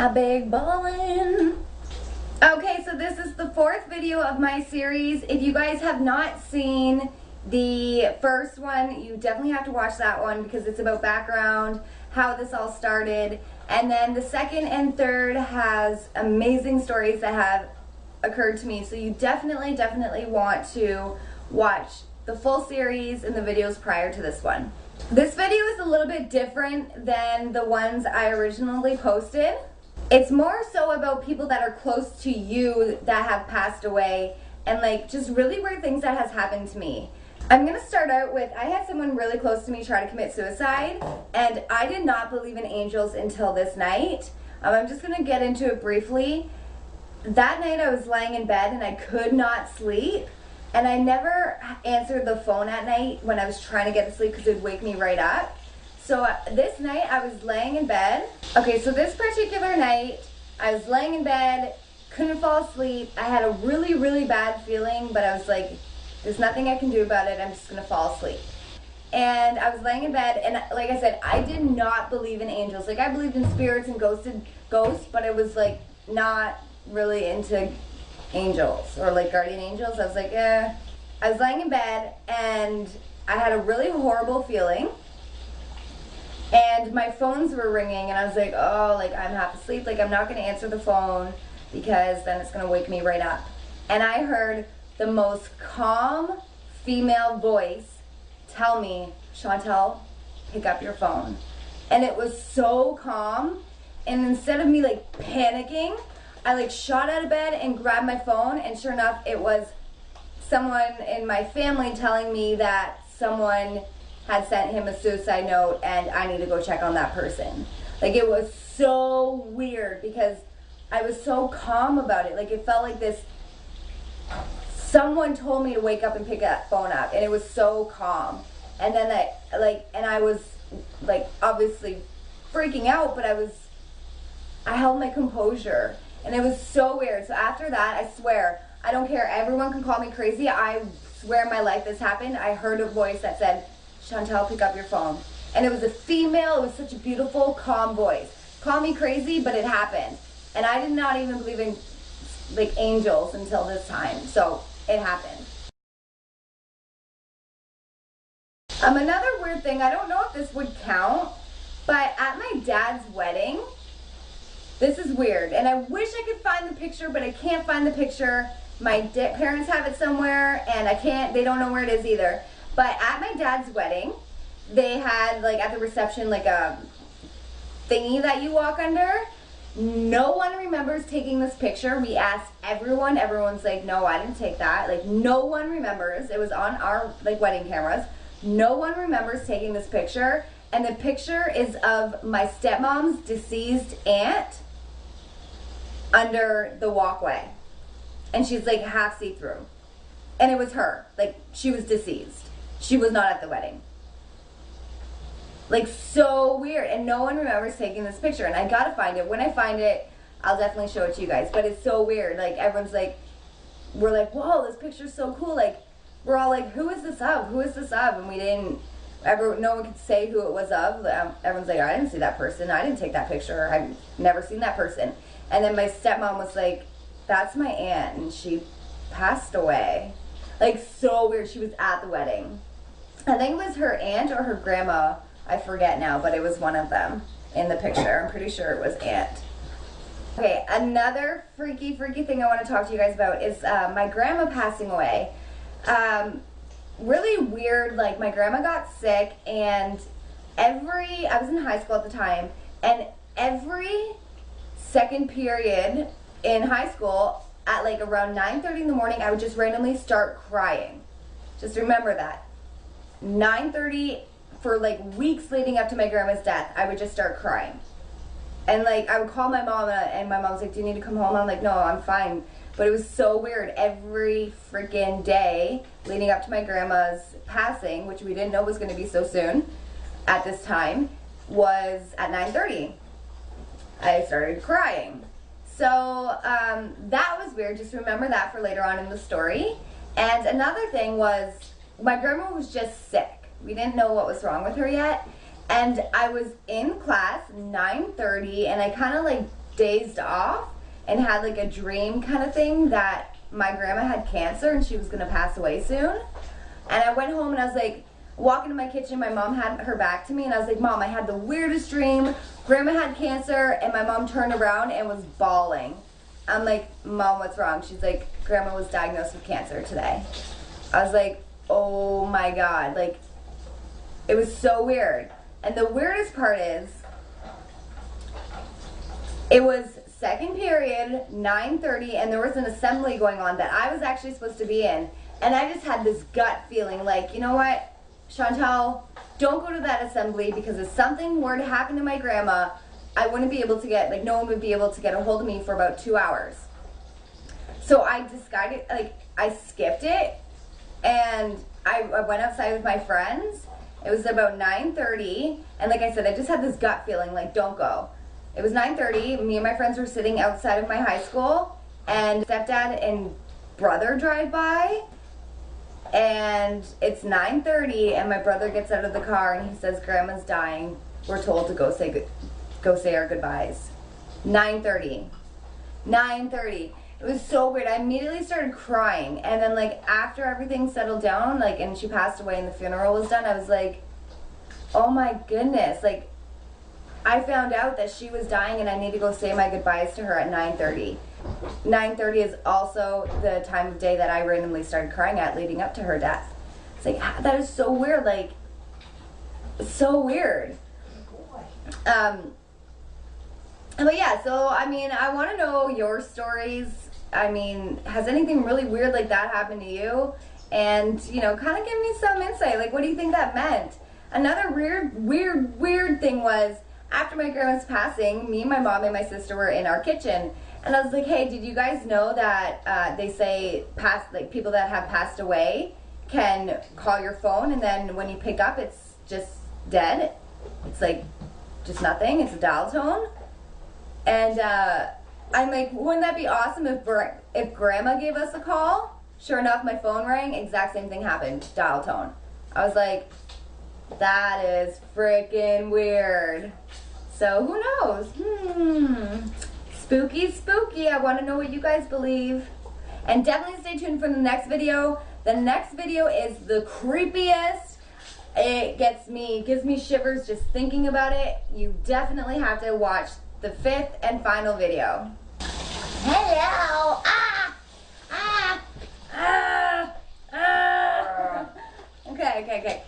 A big ballin'. Okay, so this is the fourth video of my series. If you guys have not seen the first one, you definitely have to watch that one because it's about background, how this all started. And then the second and third has amazing stories that have occurred to me. So you definitely want to watch the full series and the videos prior to this one. This video is a little bit different than the ones I originally posted. It's more so about people that are close to you that have passed away and like just really weird things that has happened to me. I'm gonna start out with, I had someone really close to me try to commit suicide, and I did not believe in angels until this night. I'm just gonna get into it briefly. That night I was laying in bed and I could not sleep, and I never answered the phone at night when I was trying to get to sleep because it would wake me right up. So this night I was laying in bed. Okay, so this particular night I was laying in bed, couldn't fall asleep. I had a really bad feeling, but I was like, there's nothing I can do about it. I'm just gonna fall asleep. And I was laying in bed, and like I said, I did not believe in angels. Like, I believed in spirits and ghosts, but it was like not really into angels or like guardian angels. I was like, eh. I was laying in bed and I had a really horrible feeling. And my phones were ringing, and I was like, oh, like I'm half asleep, like I'm not gonna answer the phone because then it's gonna wake me right up. And I heard the most calm female voice tell me, Chantel, pick up your phone. And it was so calm, and instead of me like panicking, I like shot out of bed and grabbed my phone, and sure enough, it was someone in my family telling me that someone had sent him a suicide note and I need to go check on that person. Like, it was so weird because I was so calm about it. Like, it felt like this, someone told me to wake up and pick that phone up, and it was so calm. And then I was like obviously freaking out, but I held my composure, and it was so weird. So after that, I swear, I don't care, everyone can call me crazy, I swear in my life this happened. I heard a voice that said, Chantel, pick up your phone. And it was a female. It was such a beautiful, calm voice. Call me crazy, but it happened. And I did not even believe in like angels until this time. So it happened. Another weird thing, I don't know if this would count, but at my dad's wedding, this is weird. And I wish I could find the picture, but I can't find the picture. My parents have it somewhere, and they don't know where it is either. But at my dad's wedding, they had, like, at the reception, like a thingy that you walk under. No one remembers taking this picture. We asked everyone. Everyone's like, no, I didn't take that. Like, no one remembers. It was on our, like, wedding cameras. No one remembers taking this picture. And the picture is of my stepmom's deceased aunt under the walkway. And she's, like, half see-through. And it was her. Like, she was deceased. She was not at the wedding. Like, so weird. And no one remembers taking this picture. And I gotta find it. When I find it, I'll definitely show it to you guys. But it's so weird. Like, everyone's like, we're like, whoa, this picture's so cool. Like, we're all like, who is this of? Who is this of? And we didn't, no one could say who it was of. Everyone's like, I didn't see that person. I didn't take that picture. I've never seen that person. And then my stepmom was like, that's my aunt. And she passed away. Like, so weird. She was at the wedding. I think it was her aunt or her grandma. I forget now, but it was one of them in the picture. I'm pretty sure it was aunt. Okay, another freaky thing I want to talk to you guys about is my grandma passing away. Really weird. Like, my grandma got sick, and I was in high school at the time, and every second period in high school at like around 9:30 in the morning, I would just randomly start crying. Just remember that. 9:30 for like weeks leading up to my grandma's death, I would just start crying. And like, I would call my mom, and my mom's like, do you need to come home? I'm like, no, I'm fine. But it was so weird. Every freaking day leading up to my grandma's passing, which we didn't know was going to be so soon at this time, was at 9:30. I started crying. So that was weird. Just remember that for later on in the story. And another thing was, my grandma was just sick. We didn't know what was wrong with her yet. And I was in class, 9:30, and I kind of like dazed off and had like a dream kind of thing that my grandma had cancer and she was gonna pass away soon. And I went home and I was like, walking to my kitchen, my mom had her back to me and I was like, Mom, I had the weirdest dream. Grandma had cancer, and my mom turned around and was bawling. I'm like, Mom, what's wrong? She's like, Grandma was diagnosed with cancer today. I was like, oh my God. Like, it was so weird. And the weirdest part is, it was second period, 9:30, and there was an assembly going on that I was actually supposed to be in. And I just had this gut feeling like, you know what, Chantal, don't go to that assembly, because if something were to happen to my grandma, I wouldn't be able to get, like, no one would be able to get a hold of me for about 2 hours. So I decided, like, I skipped it, and I went outside with my friends. It was about 9:30, and like I said, I just had this gut feeling, like, don't go. It was 9:30, me and my friends were sitting outside of my high school, and stepdad and brother drive by, and it's 9:30, and my brother gets out of the car and he says, Grandma's dying. We're told to go say our goodbyes. 9:30. 9:30. It was so weird. I immediately started crying, and then like after everything settled down, like, and she passed away and the funeral was done, I was like, oh my goodness, like, I found out that she was dying and I need to go say my goodbyes to her at 9:30. 9:30 is also the time of day that I randomly started crying at leading up to her death. It's like, that is so weird, like, so weird. But yeah, so I mean, I want to know your stories. I mean, has anything really weird like that happened to you? And, you know, kind of give me some insight. Like, what do you think that meant? Another weird thing was, after my grandma's passing, me and my mom and my sister were in our kitchen, and I was like, hey, did you guys know that they say people that have passed away can call your phone, and then when you pick up, it's just dead. It's like just nothing. It's a dial tone. And I'm like, wouldn't that be awesome if Grandma gave us a call? Sure enough, my phone rang. Exact same thing happened. Dial tone. I was like, that is freaking weird. So who knows? Spooky, spooky. I want to know what you guys believe. And definitely stay tuned for the next video. The next video is the creepiest. It gives me shivers just thinking about it. You definitely have to watch the 5th and final video. Hello. Okay.